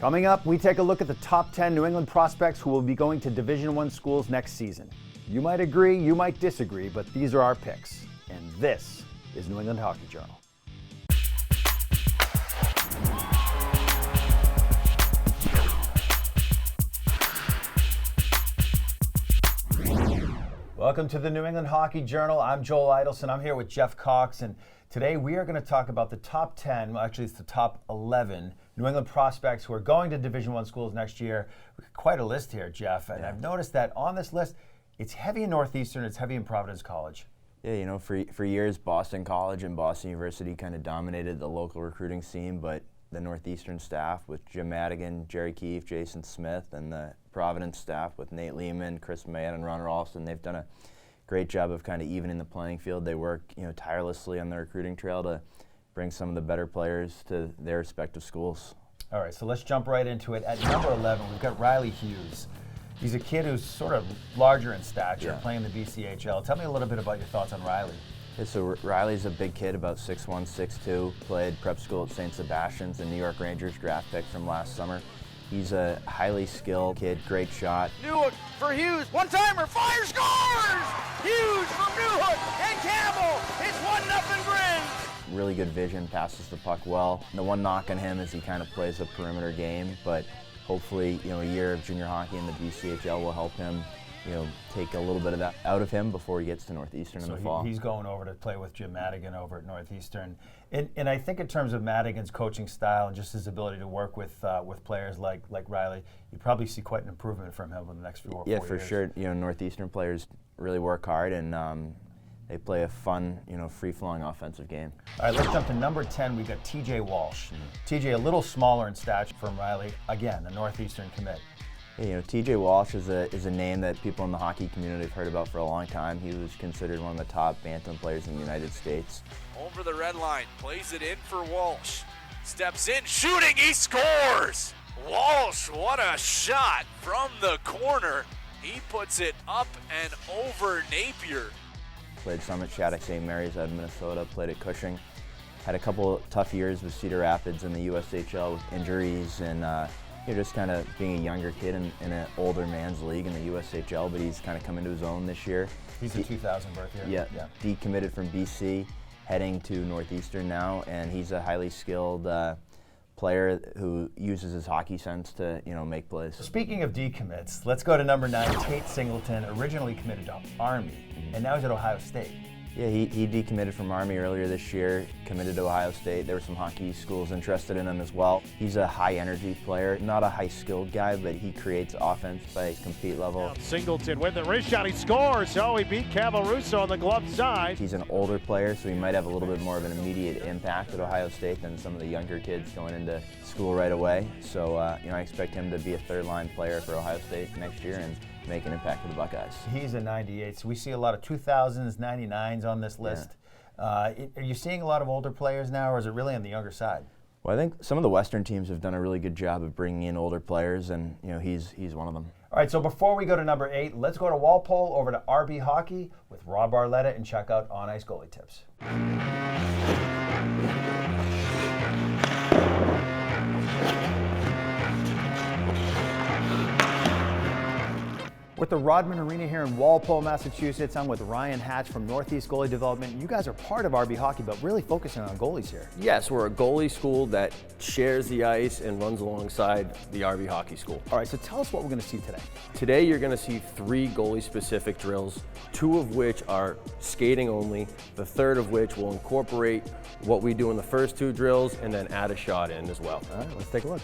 Coming up, we take a look at the top 10 New England prospects who will be going to Division I schools next season. You might agree, you might disagree, but these are our picks. And this is New England Hockey Journal. Welcome to the New England Hockey Journal. I'm Joel Idelson. I'm here with Jeff Cox, and today we are going to talk about the top 10, well, actually it's the top 11 New England prospects who are going to Division I schools next year. Quite a list here, Jeff, and I've noticed that on this list, it's heavy in Northeastern, it's heavy in Providence College. Yeah, you know, for years, Boston College and Boston University kind of dominated the local recruiting scene, but the Northeastern staff with Jim Madigan, Jerry Keefe, Jason Smith, and the Providence staff with Nate Lehman, Chris Mayan, and Ron Ralston, they've done a great job of kind of evening the playing field. They work, tirelessly on the recruiting trail to bring some of the better players to their respective schools. All right, so let's jump right into it. At number 11, we've got Riley Hughes. He's a kid who's sort of larger in stature, playing the BCHL. Tell me a little bit about your thoughts on Riley. Yeah, so Riley's a big kid, about 6'1", 6'2", played prep school at St. Sebastian's, the New York Rangers draft pick from last summer. He's a highly skilled kid, great shot. Newhook for Hughes, one-timer, fire, scores! Hughes from Newhook and Campbell, it's 1-0 Grin. Really good vision, passes the puck well. The one knock on him is he kind of plays a perimeter game, but hopefully, a year of junior hockey in the BCHL will help him, take a little bit of that out of him before he gets to Northeastern in the fall. He's going over to play with Jim Madigan over at Northeastern. And I think in terms of Madigan's coaching style and just his ability to work with players like Riley, you probably see quite an improvement from him over the next few years. Yeah, for sure. Northeastern players really work hard and they play a fun, free-flowing offensive game. All right, let's jump to number 10. We've got TJ Walsh. TJ a little smaller in stature from Riley. Again, a Northeastern commit. Yeah, TJ Walsh is a name that people in the hockey community have heard about for a long time. He was considered one of the top bantam players in the United States. Over the red line, plays it in for Walsh. Steps in, shooting, he scores! Walsh, what a shot from the corner. He puts it up and over Napier. Played some at Shattuck St. Mary's out of Minnesota, played at Cushing. Had a couple tough years with Cedar Rapids in the USHL with injuries and just kind of being a younger kid in an older man's league in the USHL, but he's kind of come into his own this year. He's a 2000 birth year. Yeah, decommitted from BC, heading to Northeastern now, and he's a highly skilled player who uses his hockey sense to, make plays. Speaking of decommits, let's go to number 9, Tate Singleton, originally committed to Army, and now he's at Ohio State. Yeah, he decommitted from Army earlier this year, committed to Ohio State. There were some hockey schools interested in him as well. He's a high-energy player, not a high-skilled guy, but he creates offense by his compete level. Singleton with the wrist shot, he scores! Oh, he beat Cavaruso on the glove side. He's an older player, so he might have a little bit more of an immediate impact at Ohio State than some of the younger kids going into school right away. So, I expect him to be a third-line player for Ohio State next year and make an impact for the Buckeyes. He's a 98, so we see a lot of 2000s, 99s on this list. Are you seeing a lot of older players now, or is it really on the younger side? Well, I think some of the Western teams have done a really good job of bringing in older players, and he's one of them. All right, so before we go to number 8, let's go to Walpole over to RB Hockey with Rob Barletta and check out On Ice Goalie Tips. With the Rodman Arena here in Walpole, Massachusetts, I'm with Ryan Hatch from Northeast Goalie Development. You guys are part of RB Hockey, but really focusing on goalies here. Yes, we're a goalie school that shares the ice and runs alongside the RB Hockey School. All right, so tell us what we're going to see today. Today you're going to see 3 goalie-specific drills, 2 of which are skating only, the third of which will incorporate what we do in the first 2 drills and then add a shot in as well. All right, let's take a look.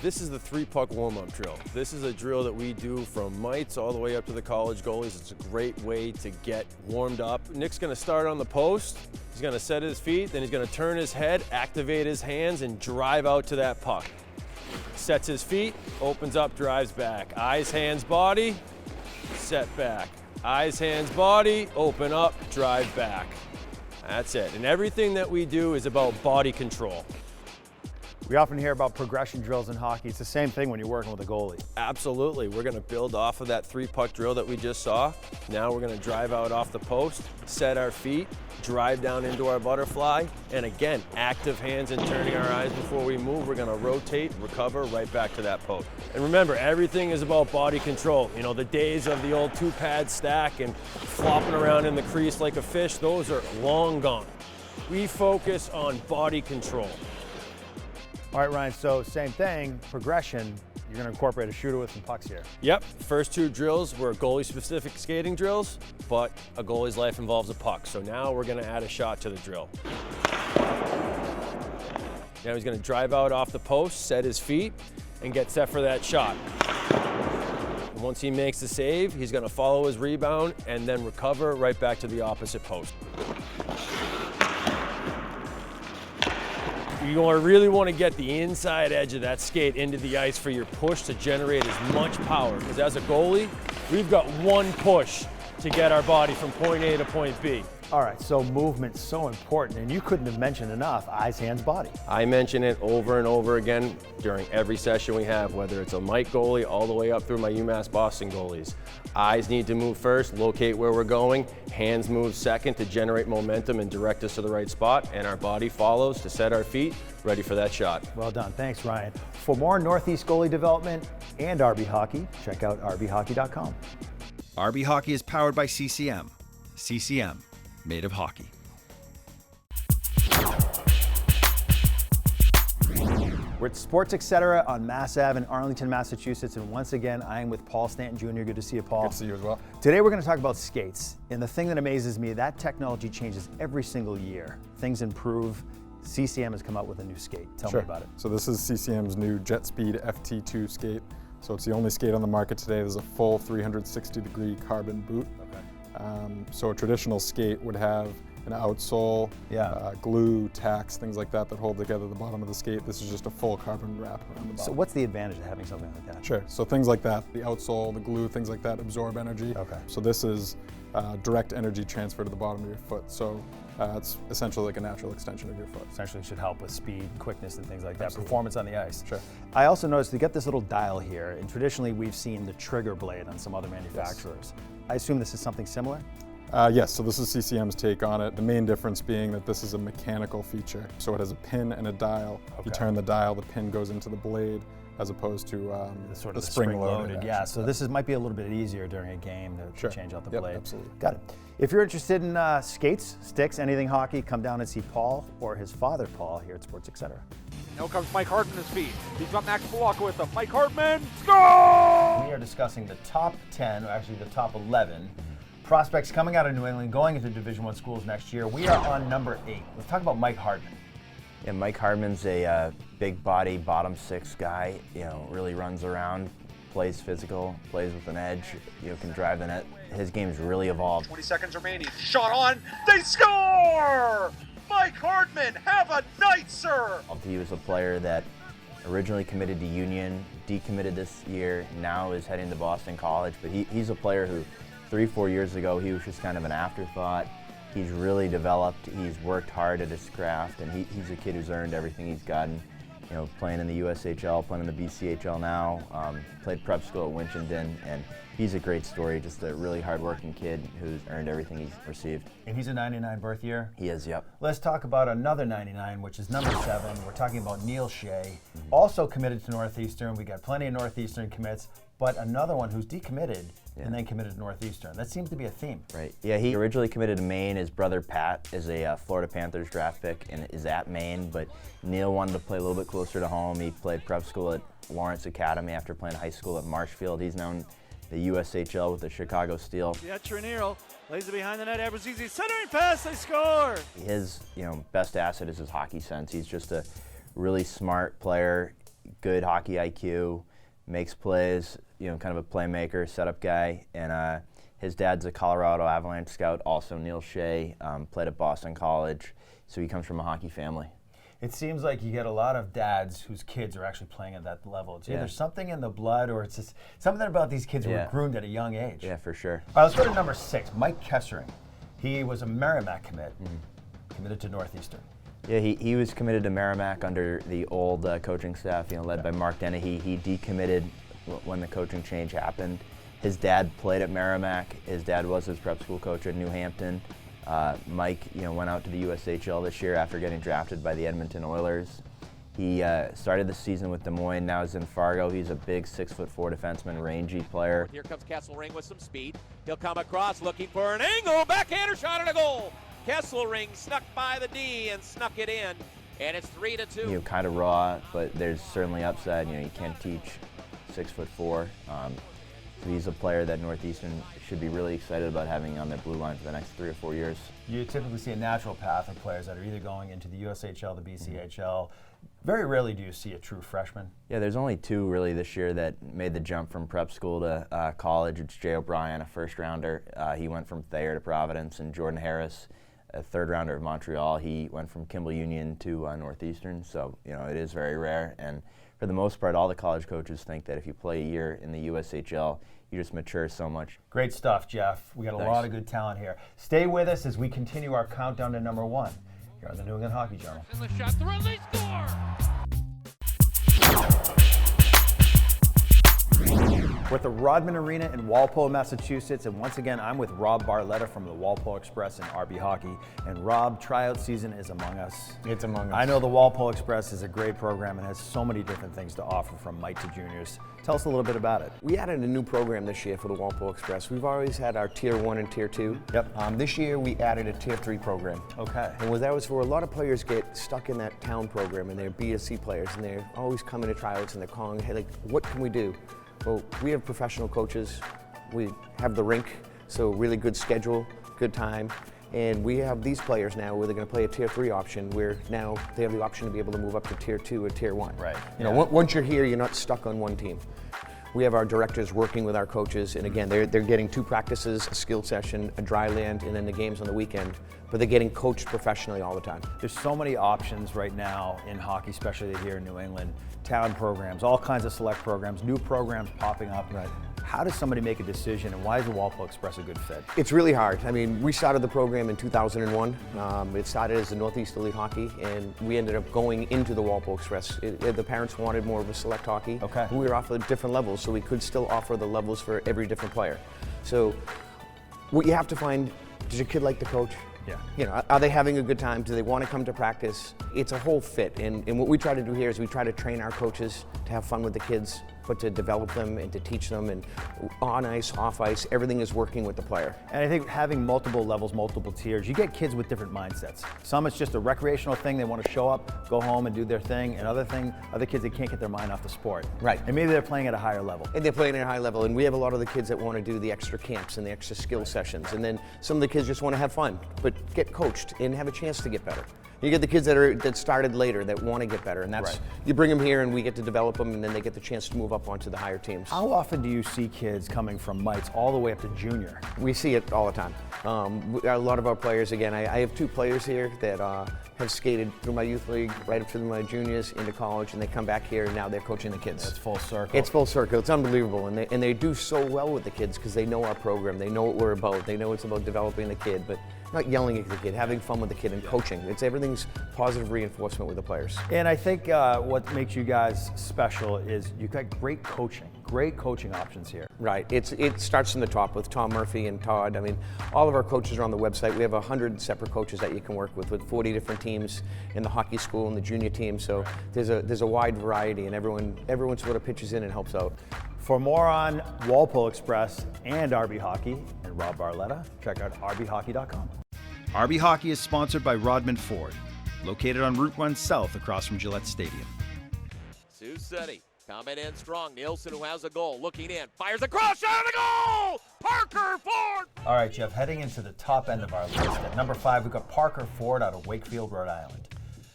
This is the 3-puck warm-up drill. This is a drill that we do from mites all the way up to the college goalies. It's a great way to get warmed up. Nick's gonna start on the post. He's gonna set his feet, then he's gonna turn his head, activate his hands, and drive out to that puck. Sets his feet, opens up, drives back. Eyes, hands, body, set back. Eyes, hands, body, open up, drive back. That's it. And everything that we do is about body control. We often hear about progression drills in hockey. It's the same thing when you're working with a goalie. Absolutely. We're going to build off of that 3-puck drill that we just saw. Now we're going to drive out off the post, set our feet, drive down into our butterfly, and again, active hands and turning our eyes before we move. We're gonna rotate, recover, right back to that post. And remember, everything is about body control. You know, the days of the old 2-pad stack and flopping around in the crease like a fish, those are long gone. We focus on body control. All right, Ryan, so same thing, progression. You're going to incorporate a shooter with some pucks here. Yep, first 2 drills were goalie-specific skating drills, but a goalie's life involves a puck. So now we're gonna add a shot to the drill. Now he's gonna drive out off the post, set his feet, and get set for that shot. And once he makes the save, he's gonna follow his rebound and then recover right back to the opposite post. You really want to get the inside edge of that skate into the ice for your push to generate as much power. Because as a goalie, we've got one push to get our body from point A to point B. All right, so movement's so important, and you couldn't have mentioned enough, eyes, hands, body. I mention it over and over again during every session we have, whether it's a Mike goalie all the way up through my UMass Boston goalies. Eyes need to move first, locate where we're going. Hands move second to generate momentum and direct us to the right spot. And our body follows to set our feet, ready for that shot. Well done. Thanks, Ryan. For more Northeast goalie development and RB Hockey, check out rbhockey.com. RB Hockey is powered by CCM. CCM, made of hockey. We're at Sports Etc. on Mass Ave in Arlington, Massachusetts, and once again, I am with Paul Stanton Jr. Good to see you, Paul. Good to see you as well. Today we're going to talk about skates, and the thing that amazes me, that technology changes every single year. Things improve. CCM has come out with a new skate. Tell me about it. So this is CCM's new JetSpeed FT2 skate. So it's the only skate on the market today. There's a full 360-degree carbon boot. So a traditional skate would have an outsole, glue, tacks, things like that hold together the bottom of the skate. This is just a full carbon wrap around the bottom. So what's the advantage of having something like that? Sure, so things like that, the outsole, the glue, things like that absorb energy. Okay. So this is direct energy transfer to the bottom of your foot. So it's essentially like a natural extension of your foot. Essentially should help with speed, quickness, and things like that, Absolutely. performance on the ice. Sure. I also noticed you get this little dial here, and traditionally we've seen the trigger blade on some other manufacturers. I assume this is something similar? Yes, so this is CCM's take on it. The main difference being that this is a mechanical feature. So it has a pin and a dial. You turn the dial, the pin goes into the blade, as opposed to Sort the of the spring-loaded. Yeah, so this might be a little bit easier during a game to change out the blade. Absolutely. Got it. If you're interested in skates, sticks, anything hockey, come down and see Paul or his father, Paul, here at Sports Etc. Now comes Mike Hartman his feet. He's got Max Palaka with him. Mike Hartman, score! We are discussing the top 10, or actually the top 11 prospects coming out of New England, going into Division I schools next year. We are on number 8. Let's talk about Mike Hartman. Yeah, Mike Hardman's a big body, bottom six guy. You know, really runs around, plays physical, plays with an edge. You know, can drive the net. His game's really evolved. 20 seconds remaining. Shot on. They score! Mike Hartman, have a night, sir! He was a player that originally committed to Union, decommitted this year, now is heading to Boston College. But he's a player who 3-4 years ago, he was just kind of an afterthought. He's really developed, he's worked hard at his craft, and he's a kid who's earned everything he's gotten. You know, playing in the USHL, playing in the BCHL now, played prep school at Winchendon, and he's a great story, just a really hard-working kid who's earned everything he's received. And he's a 99 birth year? He is, yep. Let's talk about another 99, which is number 7. We're talking about Neil Shea, also committed to Northeastern. We got plenty of Northeastern commits, but another one who's decommitted and then committed to Northeastern. That seems to be a theme. Right. Yeah, he originally committed to Maine. His brother Pat is a Florida Panthers draft pick and is at Maine, but Neil wanted to play a little bit closer to home. He played prep school at Lawrence Academy after playing high school at Marshfield. He's now in the USHL with the Chicago Steel. Yeah, Trinero lays it behind the net. Abrazizi centering pass. They score. His, best asset is his hockey sense. He's just a really smart player, good hockey IQ, makes plays. Kind of a playmaker, setup guy, and his dad's a Colorado Avalanche scout, also Neil Shea, played at Boston College, so he comes from a hockey family. It seems like you get a lot of dads whose kids are actually playing at that level. It's either something in the blood or it's just something about these kids who were groomed at a young age. Yeah, for sure. All right, let's go to number 6, Mike Kessering. He was a Merrimack commit, committed to Northeastern. Yeah, he was committed to Merrimack under the old coaching staff, led by Mark Dennehy. He decommitted when the coaching change happened. His dad played at Merrimack. His dad was his prep school coach at New Hampton. Mike, went out to the USHL this year after getting drafted by the Edmonton Oilers. He started the season with Des Moines, now he's in Fargo. He's a big 6'4" defenseman, rangy player. Here comes Kesselring with some speed. He'll come across looking for an angle, backhander shot and a goal. Kesselring snuck by the D and snuck it in, and it's 3-2. Kind of raw, but there's certainly upside. You can't teach 6'4". So he's a player that Northeastern should be really excited about having on their blue line for the next 3 or 4 years. You typically see a natural path of players that are either going into the USHL, the BCHL. Very rarely do you see a true freshman. Yeah, there's only 2 really this year that made the jump from prep school to college. It's Jay O'Brien, a first-rounder. He went from Thayer to Providence, and Jordan Harris, a third-rounder of Montreal. He went from Kimball Union to Northeastern. So, it is very rare. And for the most part, all the college coaches think that if you play a year in the USHL, you just mature so much. Great stuff, Jeff. We got a lot of good talent here. Stay with us as we continue our countdown to number 1 here on the New England Hockey Journal. And the shot through, they score! We're at the Rodman Arena in Walpole, Massachusetts, and once again, I'm with Rob Barletta from the Walpole Express and RB Hockey. And Rob, tryout season is among us. It's among us. I know the Walpole Express is a great program and has so many different things to offer from mite to juniors. Tell us a little bit about it. We added a new program this year for the Walpole Express. We've always had our Tier 1 and Tier 2. Yep. This year we added a Tier 3 program. Okay. And that was for a lot of players get stuck in that town program, and they're B to C players, and they're always coming to tryouts and they're calling, hey, what can we do? Well, we have professional coaches. We have the rink, so really good schedule, good time. And we have these players now where they're going to play a Tier 3 option, where now they have the option to be able to move up to Tier 2 or Tier 1. Right. Once you're here, you're not stuck on one team. We have our directors working with our coaches, and again, they're getting 2 practices, a skill session, a dry land, and then the games on the weekend. But they're getting coached professionally all the time. There's so many options right now in hockey, especially here in New England. Town programs, all kinds of select programs, new programs popping up. Right. How does somebody make a decision, and why is the Walpole Express a good fit? It's really hard. I mean, we started the program in 2001. It started as the Northeast Elite Hockey, and we ended up going into the Walpole Express. The parents wanted more of a select hockey. Okay. We were offered different levels, so we could still offer the levels for every different player. So what you have to find, does your kid like the coach? Yeah. Are they having a good time? Do they want to come to practice? It's a whole fit. And what we try to do here is we try to train our coaches to have fun with the kids, but to develop them and to teach them. And on ice, off ice, everything is working with the player. And I think having multiple levels, multiple tiers, you get kids with different mindsets. Some it's just a recreational thing, they want to show up, go home and do their thing. And other kids, they can't get their mind off the sport. Right. And maybe they're playing at a higher level. And they're playing at a high level. And we have a lot of the kids that want to do the extra camps and the extra skill sessions. And then some of the kids just want to have fun, but get coached and have a chance to get better. You get the kids that started later that want to get better, and that's you bring them here and we get to develop them, and then they get the chance to move up onto the higher teams. How often do you see kids coming from mites all the way up to junior? We see it all the time. A lot of our players, again, I have 2 players here that have skated through my youth league right up to my juniors into college, and they come back here and now they're coaching the kids. It's full circle. It's full circle. It's unbelievable, and they do so well with the kids because they know our program. They know what we're about. They know it's about developing the kid, but not yelling at the kid, having fun with the kid and coaching. Everything's positive reinforcement with the players. And I think what makes you guys special is you've got great coaching options here. Right. It starts from the top with Tom Murphy and Todd. I mean, all of our coaches are on the website. We have 100 separate coaches that you can work with 40 different teams in the hockey school and the junior team. So there's a wide variety, and everyone sort of pitches in and helps out. For more on Walpole Express and RB Hockey and Rob Barletta, check out rbhockey.com. RB Hockey is sponsored by Rodman Ford, located on Route 1 South across from Gillette Stadium. Sioux City coming in strong. Nielsen, who has a goal, looking in, fires across, shot on the goal! Parker Ford! All right, Jeff, heading into the top end of our list. At number 5, we've got Parker Ford out of Wakefield, Rhode Island.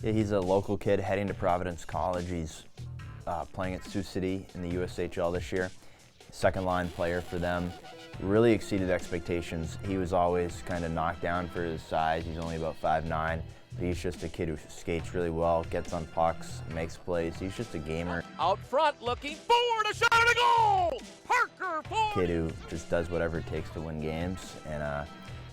Yeah, he's a local kid heading to Providence College. He's playing at Sioux City in the USHL this year. Second line player for them. Really exceeded expectations. He was always kind of knocked down for his size. He's only about 5'9", but he's just a kid who skates really well, gets on pucks, makes plays. He's just a gamer. Out front, looking forward, a shot on a goal! Parker Ford! Kid who just does whatever it takes to win games, and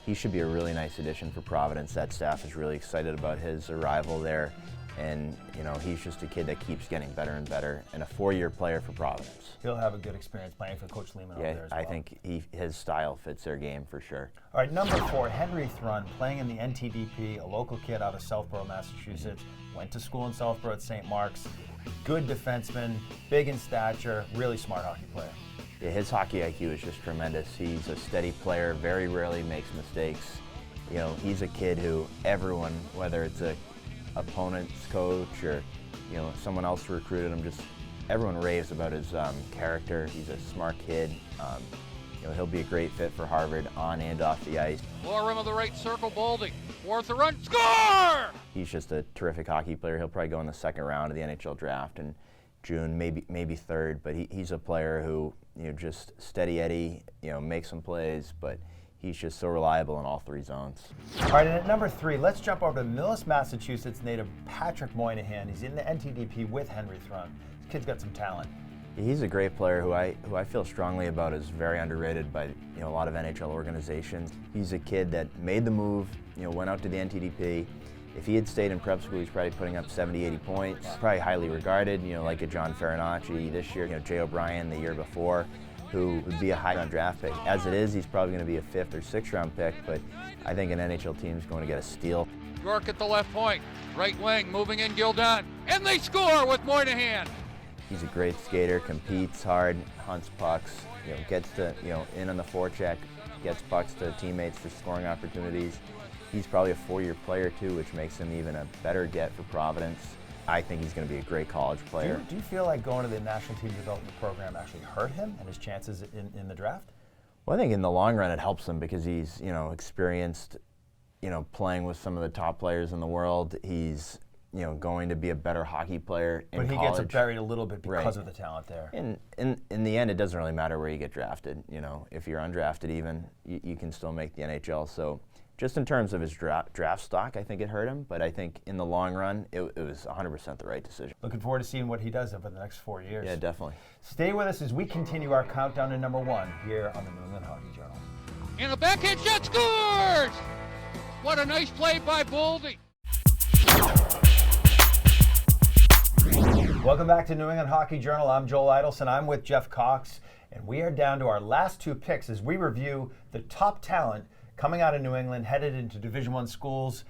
he should be a really nice addition for Providence. That staff is really excited about his arrival there. And you know, he's just a kid that keeps getting better and better, and a 4-year player for Providence. He'll have a good experience playing for Coach Lehman over there as well. I think his style fits their game for sure. All right, number 4, Henry Thrun, playing in the NTDP, a local kid out of Southborough, Massachusetts. Went to school in Southborough at St. Mark's. Good defenseman, big in stature, really smart hockey player. Yeah, his hockey IQ is just tremendous. He's a steady player, very rarely makes mistakes. You know, he's a kid who everyone, whether it's a opponent's coach or someone else recruited him, just everyone raves about his character. He's a smart kid. He'll be a great fit for Harvard on and off the ice. Lower rim of the right circle, Boldy. Fourth the run, score! He's just a terrific hockey player. He'll probably go in the second round of the NHL draft in June, maybe third. But he's a player who just steady Eddie, makes some plays, but he's just so reliable in all 3 zones. All right, and at number 3, let's jump over to Millis, Massachusetts native Patrick Moynihan. He's in the NTDP with Henry Thrun. This kid's got some talent. He's a great player who I feel strongly about is very underrated by a lot of NHL organizations. He's a kid that made the move, went out to the NTDP. If he had stayed in prep school, he's probably putting up 70, 80 points. Probably highly regarded, like a John Farinacci this year, Jay O'Brien the year before, who would be a high round draft pick. As it is, he's probably going to be a 5th or 6th round pick, but I think an NHL team is going to get a steal. York at the left point, right wing, moving in Gildon, and they score with Moynihan. He's a great skater, competes hard, hunts pucks, gets to, in on the forecheck, gets pucks to teammates for scoring opportunities. He's probably a 4-year player too, which makes him even a better get for Providence. I think he's going to be a great college player. Do you feel like going to the National Team Development Program actually hurt him and his chances in the draft? Well, I think in the long run it helps him because he's, experienced, playing with some of the top players in the world. He's, going to be a better hockey player in college. But he gets it buried a little bit because of the talent there. In the end, it doesn't really matter where you get drafted. If you're undrafted even, you can still make the NHL. So just in terms of his draft stock, I think it hurt him. But I think in the long run, it was 100% the right decision. Looking forward to seeing what he does over the next 4 years. Yeah, definitely. Stay with us as we continue our countdown to number 1 here on the New England Hockey Journal. And a backhand shot, scores! What a nice play by Boldy. Welcome back to New England Hockey Journal. I'm Joel Idelson. I'm with Jeff Cox, and we are down to our last 2 picks as we review the top talent coming out of New England, headed into Division I schools.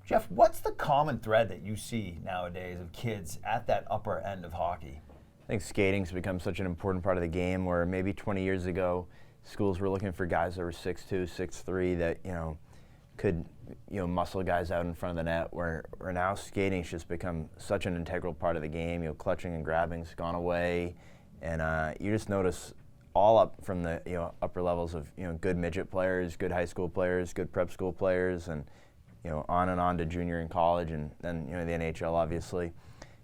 Jeff, what's the common thread that you see nowadays of kids at that upper end of hockey? I think skating's become such an important part of the game where maybe 20 years ago, schools were looking for guys that were 6'2", 6'3", that, could muscle guys out in front of the net, where now skating's just become such an integral part of the game. Clutching and grabbing's gone away, and you just notice all up from the upper levels of good midget players, good high school players, good prep school players, and on and on to junior and college, and then the NHL obviously.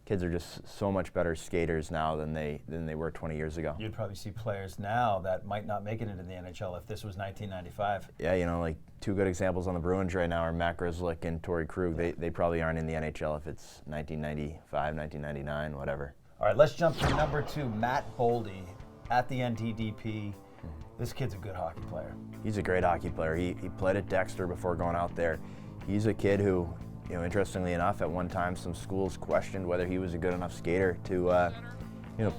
Kids are just so much better skaters now than they were 20 years ago. You'd probably see players now that might not make it into the NHL if this was 1995. Yeah, like 2 good examples on the Bruins right now are Matt Grzelcyk and Torrey Krug. They probably aren't in the NHL if it's 1995, 1999, whatever. All right, let's jump to number 2, Matt Boldy at the NTDP. This kid's a good hockey player. He's a great hockey player. He played at Dexter before going out there. He's a kid who, interestingly enough, at one time some schools questioned whether he was a good enough skater to,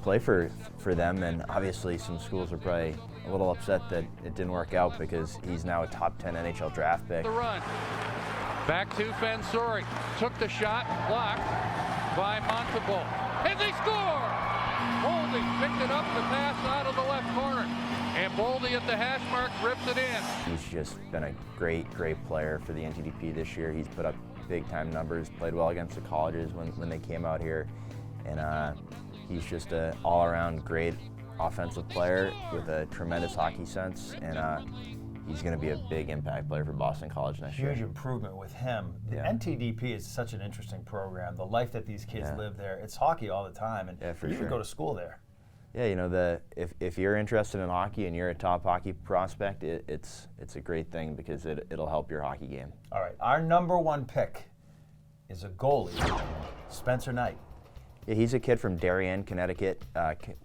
play for them, and obviously some schools are probably a little upset that it didn't work out because he's now a top 10 NHL draft pick. The run. Back to Fensori. Took the shot, blocked by Montebeau. And they score! Boldy picked it up, the pass out of the left corner. And Boldy at the hash mark rips it in. He's just been a great player for the NTDP this year. He's put up big-time numbers, played well against the colleges when they came out here. And he's just an all-around great offensive player with a tremendous hockey sense. And he's going to be a big impact player for Boston College next year. Huge improvement with him. The NTDP is such an interesting program. The life that these kids live there, it's hockey all the time. And you can go to school there. Yeah, if you're interested in hockey and you're a top hockey prospect, it's a great thing because it'll help your hockey game. All right, our number 1 pick is a goalie, Spencer Knight. Yeah, he's a kid from Darien, Connecticut,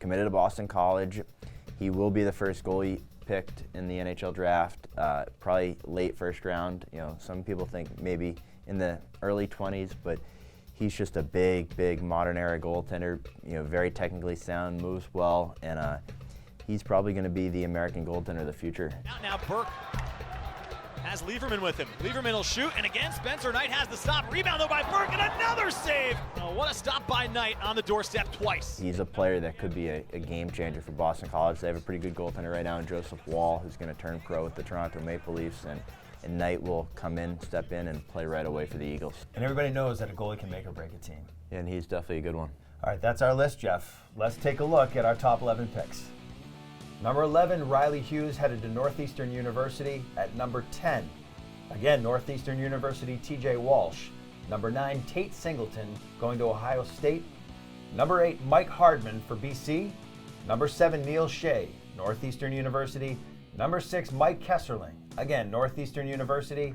committed to Boston College. He will be the first goalie picked in the NHL draft, probably late first round. Some people think maybe in the early 20s, but he's just a big modern era goaltender. You know, very technically sound, moves well, and he's probably going to be the American goaltender of the future. Now Burke has Lieberman with him. Lieberman will shoot, and again Spencer Knight has the stop. Rebound though by Burke, and another save! Oh, what a stop by Knight on the doorstep twice. He's a player that could be a game changer for Boston College. They have a pretty good goaltender right now in Joseph Wall, who's going to turn pro with the Toronto Maple Leafs, and Knight will come in, step in, and play right away for the Eagles. And everybody knows that a goalie can make or break a team. And he's definitely a good one. All right, that's our list, Jeff. Let's take a look at our top 11 picks. Number 11, Riley Hughes headed to Northeastern University. At number 10, again, Northeastern University, TJ Walsh. Number 9, Tate Singleton going to Ohio State. Number 8, Mike Hardman for BC. Number 7, Neil Shea, Northeastern University. Number 6, Mike Kesserling, again, Northeastern University.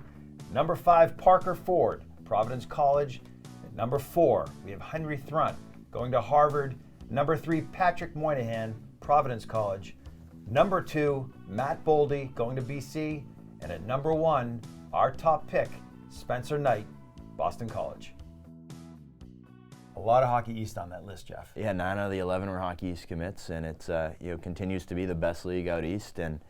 Number 5, Parker Ford, Providence College. At number 4, we have Henry Thrunt going to Harvard. Number 3, Patrick Moynihan, Providence College. Number 2, Matt Boldy going to BC. And at number 1, our top pick, Spencer Knight, Boston College. A lot of Hockey East on that list, Jeff. Yeah, 9 out of the 11 were Hockey East commits, and it's continues to be the best league out east, and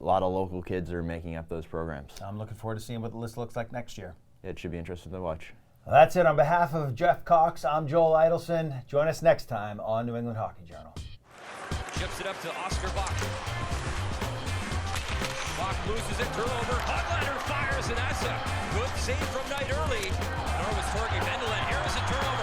a lot of local kids are making up those programs. I'm looking forward to seeing what the list looks like next year. It should be interesting to watch. Well, that's it. On behalf of Jeff Cox, I'm Joel Idelson. Join us next time on New England Hockey Journal. Chips it up to Oscar Bach. Bach loses it, turnover. Hoglander fires, and that's a good save from Knight early. Nor was Torgey Vendelin. Here is a turnover.